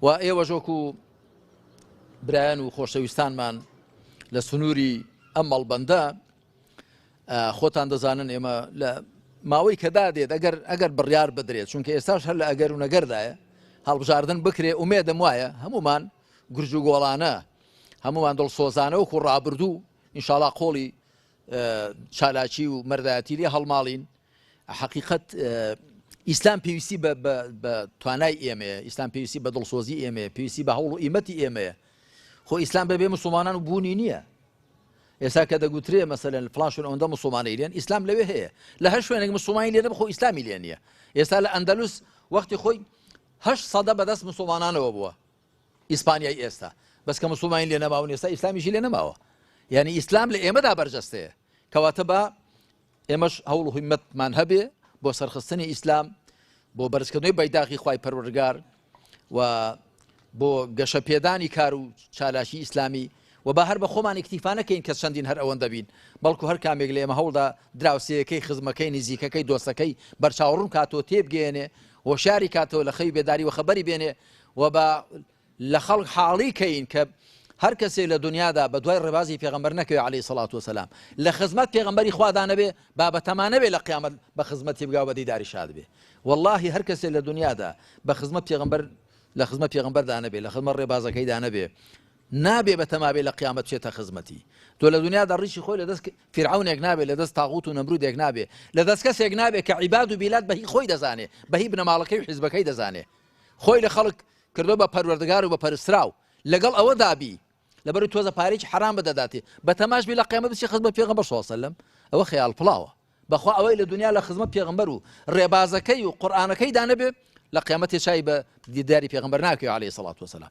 و ئێوە ژۆکو برایان و خۆشەویستانمان لە سنووری ئەم مەڵبەندە خۆتان دەزانن ئێمە لە ماوەی کەدا دێت ئەگەر بڕیار بدرێت چونکە ئێستاش هەر لە ئەگەر و نەگەردایە هەڵبژاردن بکرێ ئومێدەم وایە هەمومان گرج و گۆڵانە هەمومان دڵسۆزانە وەکو ڕابردوو ئینشاڵا قۆڵی چالاکی و مەردایەتی لێ هەڵماڵین حقیقەت ئیسلام پێویستی بە توانای ئێمەیە ئیسلام پێویستی بە دڵسۆزی ئێمەیە پێویستی بە هەوڵ و ئیمەتی ئێمەیە خۆ ئیسلام بەبێ مسلمانان و بوونی نییە ئێستا کە دەگوترێ مەسەلەن فڵان شوێن ئەوەندە مسلمانەی لێن ئیسلام لەوێ هەیە لە هەر شوێنێک مسلمانی لێ نەبخۆ ئیسلامی لێ نییە ئێستا لە ئەندەلوس وەختی خۆی 8% بەدەست مسلمانانەوە بووە ئیسپانیای ئێستا بەس کە مسلمانی لێ نەماون ئێستا ئیسلامیشی لێ نەماوە یعنی ئیسلام لە ئێمەدا بەرجەستەیە کەواتە بە ئێمەش هەوڵ و هیممەتمان هەبێ بۆ سەرخستنی ئیسلام بۆ بەرزکردنەوەی بەیداغی خوای پەروەردگار و بۆ گەشەپێدانی کار و چالاشی ئیسلامی و بە هەر بە خۆمان ئیکتیفا نەکەین کە چەندین هەر ئەوەندە بین بەڵکو هەر کامێک لە ئێمە هەوڵدا دراوسەیەکەی خزمەکەی نزیکەکەی دۆستەکەی بەرچاوڕوون کاتۆ تێبگەێنێ هۆشیاری کاتەوە لە خەوی بێداری و خەبەری بێنێ و بە لە خەڵک حاڵی کەین کە هەر کەسێک لە دنیادا بە دوای ڕێبازی پێغەمبەر نەکەوێ عەلەیهی سەڵات وسەلام لە خزمەت پێغەمبەری خوادا نەبێ بابەتەمان نەبێ لە قیامەت بە خزمەتی بگا و بە دیداری شاد بێ واللهی هەر کەسێک لە دنیادا بە خزمەت پێغەمبەر لە خزمەت پێغەمبەردا نەبێ لە خزمەت ڕێبازەکەیدا نەبێ نابێ بەتەمابێ لە قیامەت بچێتە خزمەتی تۆ لە دنیادا ڕیشی خۆی لە دەست فیرعونێک نابێ لە دەست تاغوت و نەمرودێک نابێ لە دەست کەسێک نابێ کە عیباد و بیلاد بەهی خۆی دەزانێ بەهی بنەماڵەکەی و حیزبەکەی دەزانێ خۆی لە خەڵک کردو بە پەروەردگار و بە پەرستراو لەگەڵ ئەوە دابی لەبەر تۆزە پارێکی حرام بدەداتێ بە تەماش بێ لە قیامەت بچی خزمەت پێغەمبەر صلی الله علیه وسلم ئەوە خەیاڵ پڵاوە بەخوا ئەوەی لە دنیا لە خزمەت پێغەمبەر و ڕێبازەکەی و قورئانەکەیدا نەبێ لە قیامەت چای بە دیداری پێغەمبەر ناکەوێ عەلەیهی سەڵات وسەلام